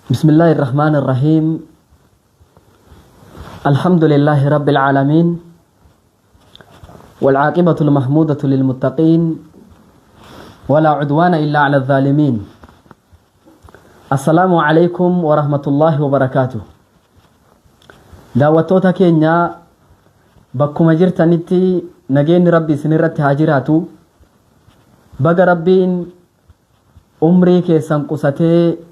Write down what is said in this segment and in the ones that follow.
بسم الله الرحمن الرحيم. الحمد لله رب العالمين، والعاقبة المحمودة للمتقين، ولا عدوان إلا على الظالمين. السلام عليكم ورحمة الله وبركاته. دعوتوتا كينيا بكما جرتنتي نجين ربي سنرت هاجراتو بقى ربين عمري كيسان قساتي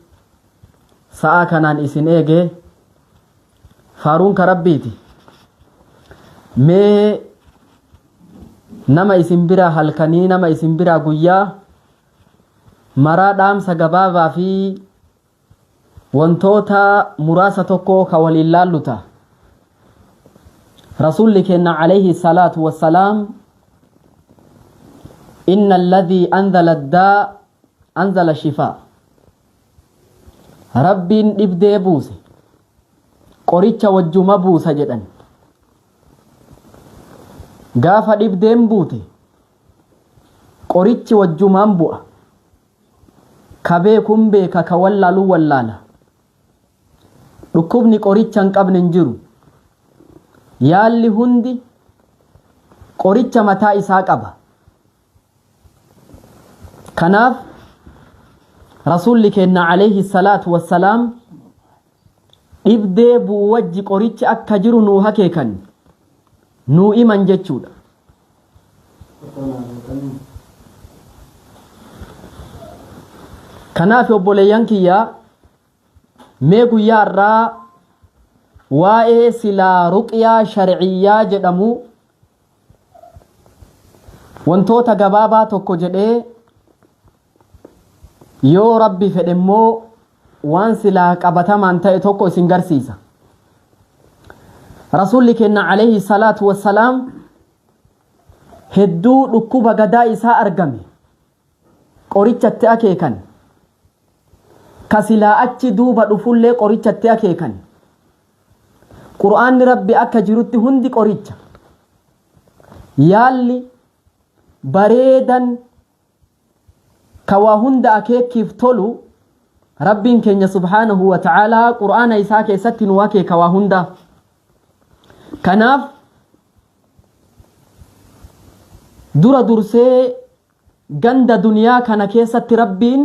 sa'a kanaan isin eege faaruun ka rabbiiti. Mee nama isin biraa halkanii nama isin biraa guyyaa maraa dhaamsa gabaabaa fi wantoota muraasa tokko ka waliin laalluta. Rasuulli keenya alayhi salaatu wassalaam inna alladhii anzala addaa anzala shifaa, rabbiin dhibdee buuse qoricha wajjuma buusa jedhan. Gaafa dhibdeen buute qorichi wajjumaan bu'a. Ka beekun beeka, ka wallaaluu wallaala. Dhukkubni qoricha hin qabne hin jiru. Yaalli hundi qoricha mataa isaa qaba. Kanaaf Rasuulli keenya alayhi salaatu wassalaam dhibdee buu wajji qorichi akka jiru nuu hakeekan nuu iman jechuudha. Kanaaf obboleeyyan kiyyaa mee guyyaa irraa waa'ee silaa ruqyaa sharciyyaa jedhamu wantoota gabaabaa tokko jedhee yoo rabbi fedhe immoo waan silaa qabatamaan ta'e tokko isin garsiisa. Rasuulli keenya alayhi salaatu wassalaam hedduu dhukkuba gadaa isaa argame qorichatti akeekan, ka silaa achi duuba dhufullee qorichatti akeekan. Qur'aanni rabbi akka jirutti hundi qoricha. Yaalli bareedan kawaa hunda akeekiif tolu rabbiin keenya subhaanahu wa ta'aalaa qur'aana isaa keessatti nu akeeka waa hunda. Kanaaf dura dursee ganda duniyaa kana keessatti rabbiin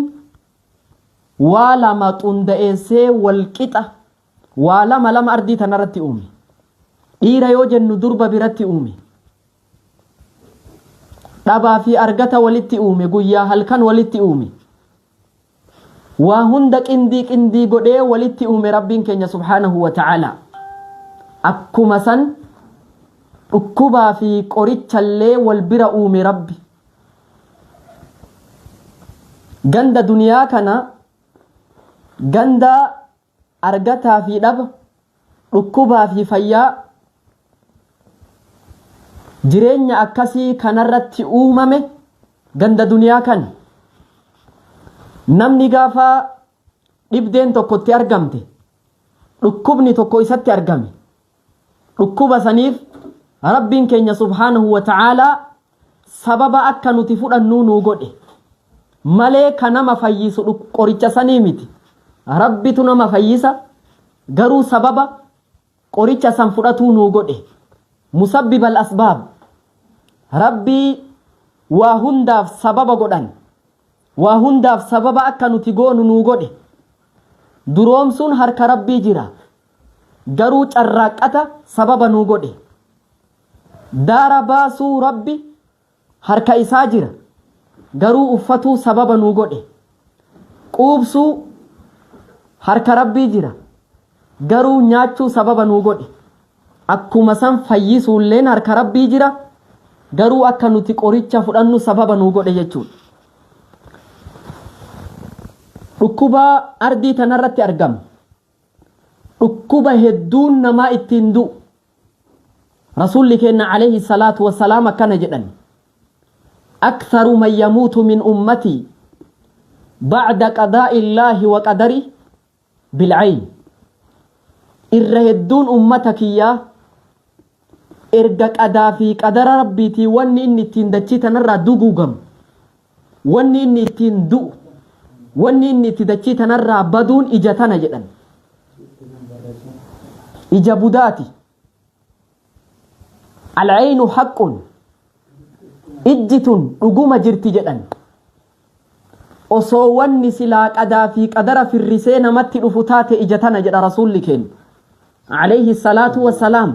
waa lama xunda'eessee walqixa waa lama ardii tanarratti uume. Dhiira yoo jennu durba biratti uume. Dhabaa fi argata walitti uume, guyyaa halkan walitti uume. Waa hunda qindii godhee walitti uume rabbiin keenya subhaanahu wa ta'ala. Akkuma san dhukkubaa fi qorichallee wal bira uume rabbi. Ganda duniyaa kana ganda argataa fi dhaba, dhukkubaa fi fayyaa, jireenya akkasii kanarratti uumame ganda duniyaa kan namni gaafa dhibdeen tokkotti argamte, dhukkubni tokko isatti argame, dhukkuba saniif rabbiin keenya subhaanahu wa ta'aalaa sababa akka nuti fudhannu nuu godhe malee ka nama fayyisu qoricha sanii miti. Rabbitu nama fayyisa, garuu sababa qoricha san fudhatuu nuu godhe. Musabbib al-asbaab, rabbii waa hundaaf sababa godhan, waa hundaaf sababa akka nuti goonu nuu godhe. Duroomsuun harka rabbii jira, garuu carraaqqata sababa nuu godhe. Daara baasuu rabbi harka isaa jira, garuu uffatuu sababa nuu godhe. Quubsuu harka rabbii jira, garuu nyaachuu sababa nuu godhe. Akkuma san fayyisuulleen harka rabbii jira, garuu akka nuti qoricha fudhannu sababa nuu godhe jechuudha. Dhukkuba ardii tanarratti argamu, dhukkuba hedduun namaa ittiin du'u. Rasuulli keenya alayhi salaatu wassalaam akkana jedhan: aktharu man yamuutu min ummatii ba'da qadaa'i illaahi wa qadari bil'ayn. Irra hedduun ummata kiyyaa erga qadaa fi qadara rabbiitii wanni inni ittiin dachii tanarraa duguugamu, wanni inni ittiin du'u, wanni inni itti dachii tanarraa baduun ija tana jedhan ija budaati al'aynu haqqun ijjitun dhuguma jirti jedhan osoo wanni silaa qadaa fi qadara firrisee namatti dhufu taate ija tana jedha rasuulli keenya alayhi salaatu wassalaam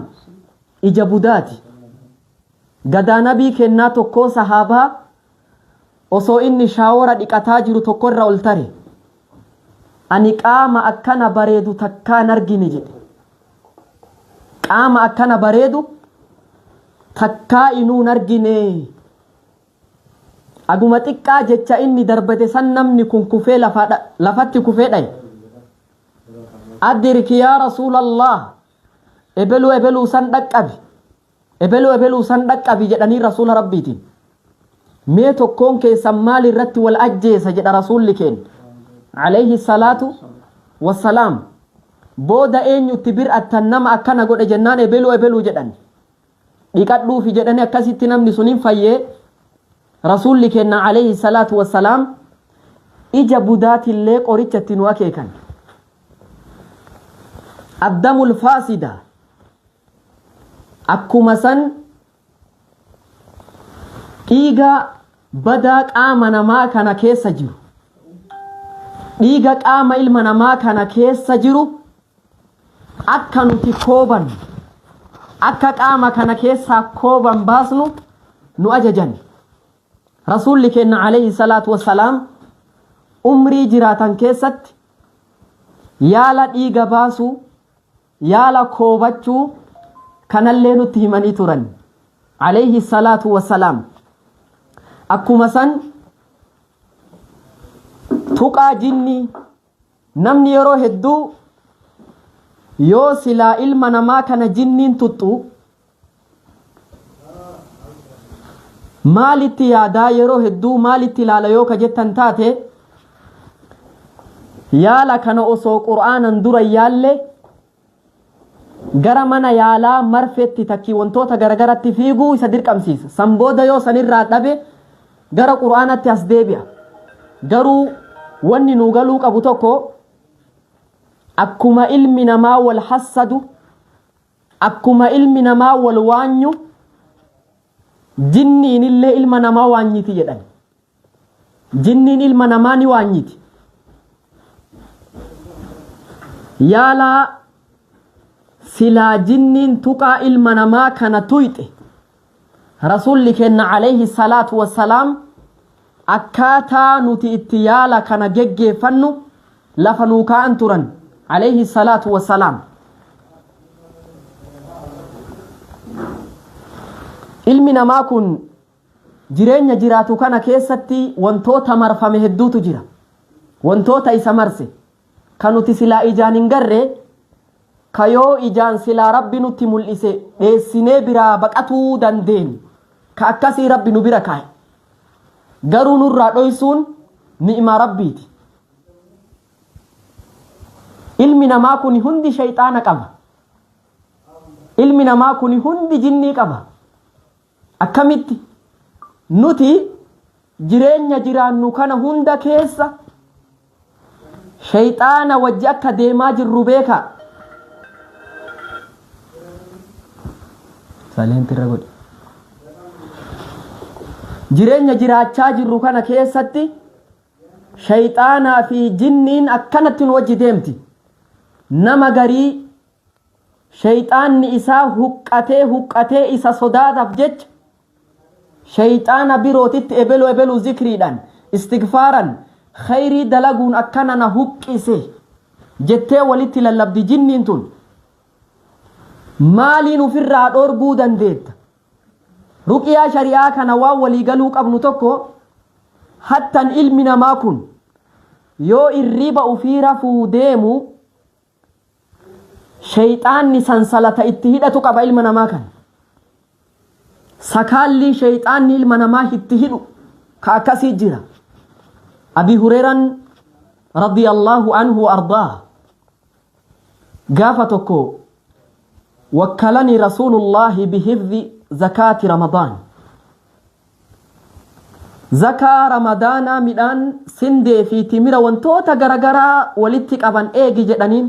ija budaati gadaa nabii kennaa tokkoo sahaabaa osoo inni shaawara dhiqataa jiru tokko irra ol tare ani qaama akkana bareedu takkaan argine jedhe qaama akkana bareedu takkaa inuun argine aguma xiqqaa jecha inni darbate san namni kun kufee lafatti kufee dhaye addirki yaa rasuulallah ebeluu san dhaqqabi jedhanii rasuula rabbiitiin mee tokkoon keessan maal irratti wal ajjeesa jedha rasuulli keenya alayhi salaatu wassalaam booda eenyutti bir'attan nama akkana godhe jennaan ebeluu jedhan dhiqadhuufi jedhani akkasitti namni suniin fayyee rasuulli keenya alayhi salaatu wassalaam ija budaatillee qorichatti nu akeekan addamul faasida akkuma san dhiiga badaa qaama namaa kana keessa jiru dhiiga qaama ilma namaa kana keessa jiru akka nuti kooban akka qaama kana keessaa kooban baasnu nu ajajan rasuulli keenya alayhi salaatu wassalaam umrii jiraatan keessatti yaala dhiiga baasuu yaala koobachuu kanallee nutti himanii turan alayhi salaatu wassalaam akkuma san tuqaa jinni namni yeroo hedduu yoo silaa ilma namaa kana jinniin tuttu maalitti yaadaa yeroo hedduu maalitti ilaala yoo ka jettan taate yaala kana osoo qur'aanan dura yaalle gara mana yaalaa marfetti takkii wantoota garagaratti fiiguu isa dirqamsiisa san booda yoo sanirraa dhabe gara qur'aanatti as deebi'a garuu wanni nu galuu qabu tokko akkuma ilmi namaa wal hassadu akkuma ilmi namaa wal waanyu jinniin illee ilma namaa waanyiti jedhan jinniin ilma namaa ni waanyiti yaala silaa jinniin tuqaa ilma namaa kana tuyxe rasuulli keenya alayhi salaatu wassalaam akkaataa nuti itti yaala kana geggeeffannu lafa nuu kaa'an turan alayhi salaatu wassalaam ilmi namaa kun jireenya jiraatu kana keessatti wantoota marfame hedduutu jira wantoota isa marse kan nuti silaa ijaan hin garre kayoo ijaan silaa rabbi nutti mul'ise dheessinee biraa baqatuu dandeenyu ka akkasii rabbi nu bira kaa'e garuu nurraa dhoysuun ni'ima rabbiiti ilmi namaa kun hundi shayxaana qaba ilmi namaa kun hundi jinnii qaba akkamitti nuti jireenya jiraannu kana hunda keessa shayxaana wajji akka deemaa jirru beeka saleentirra godhi jireenya jiraachaa jirru kana keessatti shayxaanaa fi jinniin akkanatti nu wajji deemti nama garii shayxaanni isaa huqqatee isa sodaataaf jecha shayxaana birootitti ebeluu zikriidhaan istigfaaran khayrii dalaguun akkana na huqqise jettee walitti lallabdi jinniin tun maaliin ofirraa dhorguu dandeetta ruqiyaa shari'aa kana waan walii galuu qabnu tokko hattan ilmi namaa kun yoo irriba ofii rafuu deemu shayxaanni sansalata itti hidhatu qaba ilma namaa kana sakaalli shayxaanni ilma namaa itti hidhu ka akkasii jira abi hureeran radiyallahu anhu ardaa gaafa tokko wakkalani rasuulullaahi bihifzi zakaati ramadaan zakaa ramadaanaa midhaan sindee fi timira wantoota garagaraa walitti qaban eegi jedhaniin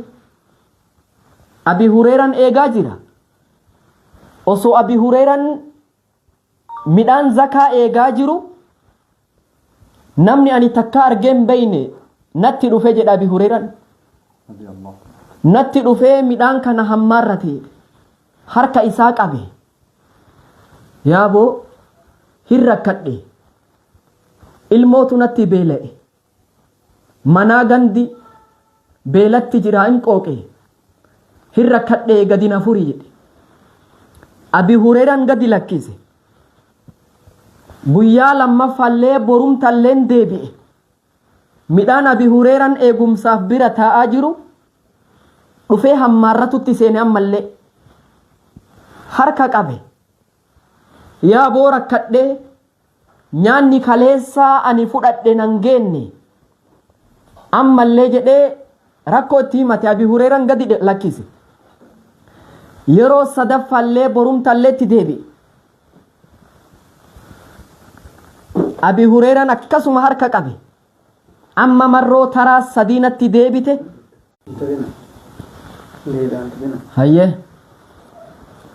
Abi Hurairan eegaa jira. Osoo Abi Hurairan midhaan zakaa eegaa jiru namni ani takka argeen bayne natti dhufe jedha Abi Hurairan. Natti dhufee midhaan kana hammaarrate harka isaa qabe. Yaaboo hin rakkadhe. Ilmootu natti beela'e. Manaa gandi beelatti jira hin qooqe. Hin rakkadhe gadi na furi jedhe. Abi Hurairan gadi lakkise. Guyyaa lammaffallee borumtalleen deebi'e. Midhaan Abi Hurairan eegumsaaf bira taa'aa jiru dhufee hammaarratutti seene ammallee harka qabe. Yaa boo rakkadhee nyaanni kaleessaa ani fudhadhe nan geenne ammallee jedhee rakkoo itti himate Abi Hurairan gadi lakkise. Yeroo sadaffallee borumtalleetti deebi'e. Abi Hurairan akkasuma harka qabe. Amma marroo taraa sadiinatti deebite. Hayyee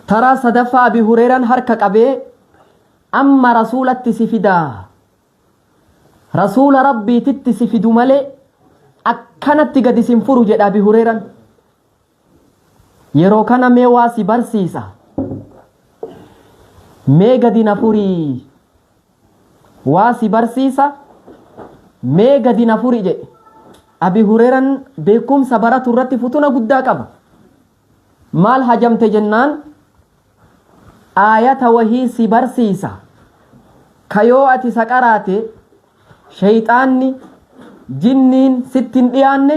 taraa sadaffaa Abi Hurairan harka qabee amma rasuulatti si fidaa. Rasuula rabbiititti si fidu malee akkanatti gadi sin furu jedha Abi Hurairan. Yeroo kana mee waa si barsiisa. Mee gadi na furii. Waa si barsiisa. Mee gadi na furi jedhe. Abi Hurairan beekumsa baratu irratti futuna guddaa qaba. Maal hajamte jennaan aayata wahii si barsiisa. Kayoo ati saqaraate shayxaanni jinniin sittin dhiyaanne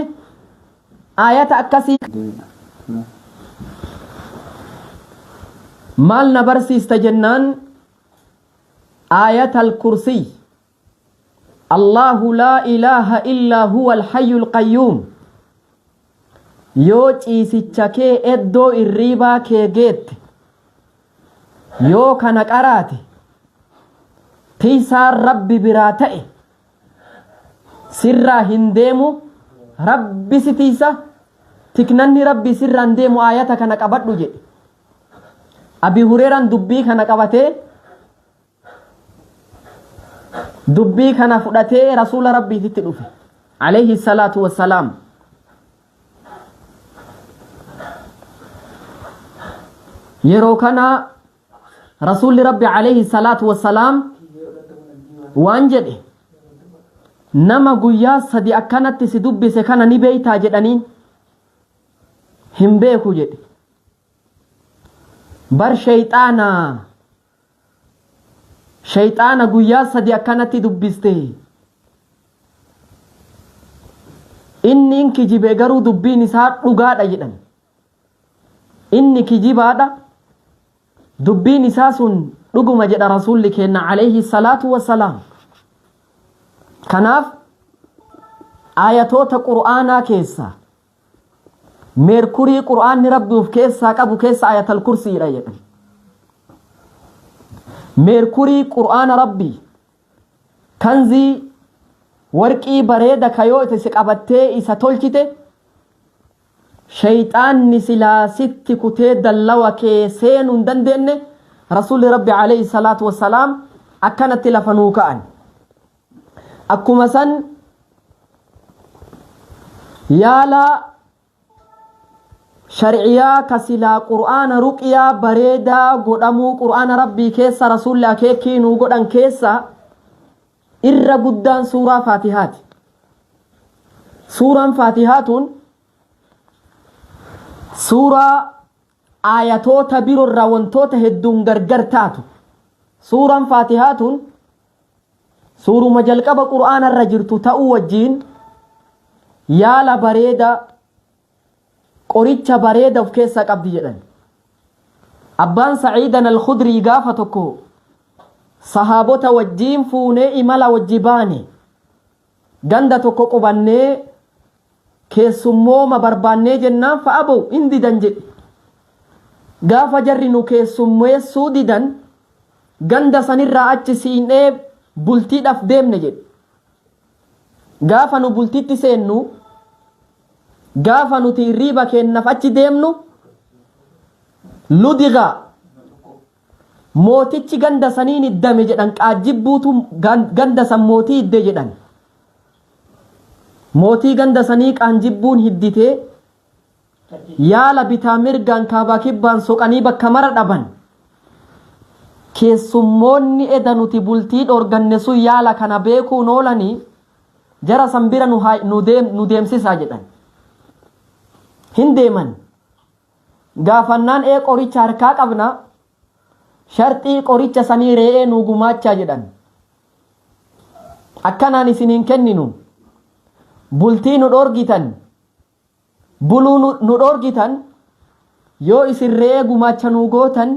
aayata akkasii maal na barsiista jennaan aayata al-kursii Allahu laa ilaaha illaa huwa al-hayyul qayyuum. Yoo ciisicha kee eddoo irriibaa kee geette yoo kana qaraate tiisaan rabbi biraa ta'e sirraa hin deemu rabbi si tiisa tiknanni rabbi sirraa hin deemu aayata kana qabadhu jedhe. Abi Hurairan dubbii kana qabatee dubbii kana fudhatee rasuula rabbiititti dhufe alayhi salaatu wassalaam. Yeroo kana rasuulli rabbi alayhi salaatu wassalaam waan jedhe nama guyyaa sadi akkanatti si dubbise kana ni beeytaa jedhaniin hin beeku jedhe. Bar shayxaana guyyaa sadi akkanatti dubbiste inni in kijibe garuu dubbiin isaa dhugaadha jedhan. Inni kijibaadha dubbiin isaa sun dhuguma jedha rasuulli keenya alayhi salaatu wassalaam. Kanaaf aayatoota qur'aanaa keessa meerkurii qur'aanni rabbiif keessaa qabu keessa aayatal kursiidha jedhan. Meerkurii qur'aana rabbii kanzii warqii bareeda kayoo itti qabattee isa tolchite shayxaanni silaa sitti kutee dallawa kee seenuu hin dandeenye rasuulli rabbi alayhi salaatu wassalaam akkanatti lafa nuu ka'an. Akkuma san yaala sharciyaa kasilaa qur'aana ruqiyaa bareedaa godhamuu qur'aana rabbii keessa rasuulli akeekii nuu godhan keessa irra guddaan suuraa faatihaati. Suuraan faatihaatuun suuraa aayatoota biroorraa wantoota hedduun gargar taatu. Suuraan faatihaatuun suuruma jalqaba qur'aana irra jirtu ta'uu wajjiin yaala bareeda qoricha bareeda of keessaa qabdi jedhan. Abbaan Sa'iidan al-Khudrii gaafa tokko sahaabota wajjiin fuunee imala wajji baane ganda tokko qubannee keessummooma barbaannee jennaan fa'aboo hin didan jedhe. Gaafa jarri nu keessummeessuu didan ganda sanirraa achi siinee bultiidhaaf deemne jedhe gaafa nu bultiitti seennu gaafa nuti hirriiba keennaaf achi deemnu ludiga mootichi ganda saniin iddame jedhan qaajibbuutu ganda san mootii idde jedhan mootii ganda sanii qaanjibbuun hidditee yaala bitaa mirgaan kaabaa kibbaan soqanii bakka mara dhaban keessummoonni eda nuti bultii dhorganne sun yaala kana beekuun oolanii jara san bira nu deemsisaa jedhan hin deeman gaafannaan qoricha harkaa qabna sharxii qoricha sanii re'ee nu gumaachaa jedhan akkanaan isiniin kenninu bultii nu dhorgitan buluu nu dhorgitan yoo isin re'ee gumaacha nu gootan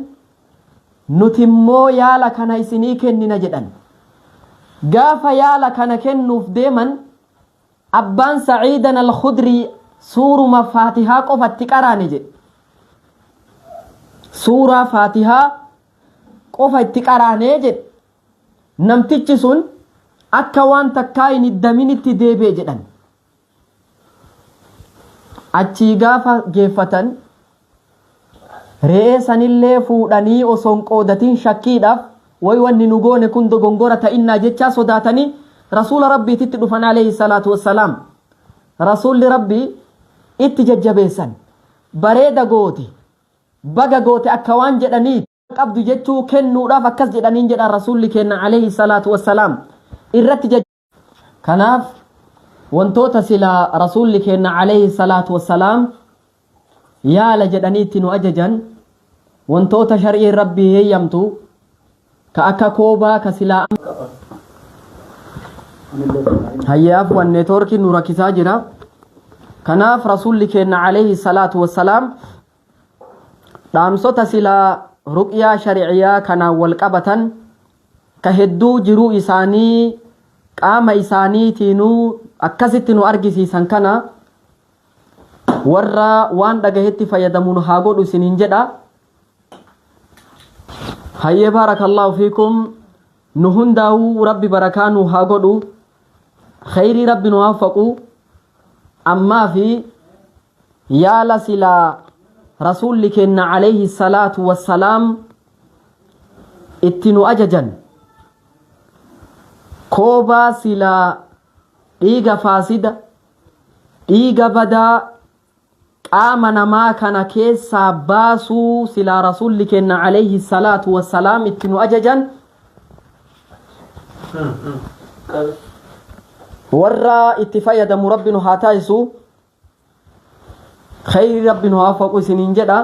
nuti immoo yaala kana isinii kennina jedhan gaafa yaala kana kennuuf deeman abbaan saciidan al-khudrii suuruma faatihaa qofatti qaraane jedhe suuraa faatihaa qofa itti qaraanee jedhe namtichi sun akka waan takkaa hin iddaminitti deebi'e jedhan achii gaafa geeffatan re'ee sanillee fuudhanii osoon qoodatiin shakkiidhaaf way wanni nu goone kun dogongora ta'innaa jechaa sodaatanii rasuula rabbiititti dhufan alayhi salaatu wassalaam rasuulli rabbii itti jajjabeessan bareeda goote baga goote akka waan jedhanii qabdu jechuu kennuudhaaf akkas jedhaniin jedhan rasuulli kenna alayhi salaatu wassalaam irratti kanaaf wantoota silaa rasuulli kenna alayhi salaatu wassalaam yaala jedhaniitti nu ajajan wantoota shar'iin rabbii heeyyamtu ka akka koobaa ka silaa hayyaaf wan neetworkii nu rakkisaa jira kanaaf rasuulli kenna alayhi salaatu wassalaam dhaamsota silaa ruqyaa shari'iyaa kanaan wal qabatan ka hedduu jiruu isaanii qaama isaaniitiinuu akkasitti nu argisiisan kana warra waan dhagahetti fayyadamuun haa godhu isiniin jedha hayyee baarakallahu fiikum nu hundaa'uu rabbi barakaa nu haa godhu khayrii rabbi nu waffaqu ammaa fi yaala silaa rasuulli kenna alayhi salaatu wassalaam itti nu ajajan koobaa silaa dhiiga faasida dhiiga badaa qaama namaa kana keessaa baasuu silaa rasuulli kenna alayhi salaatu wassalaam itti nu ajajan warra itti fayyadamu rabbi nu haa taasisu khayri rabbi nu haa waffaqu isiniin jedha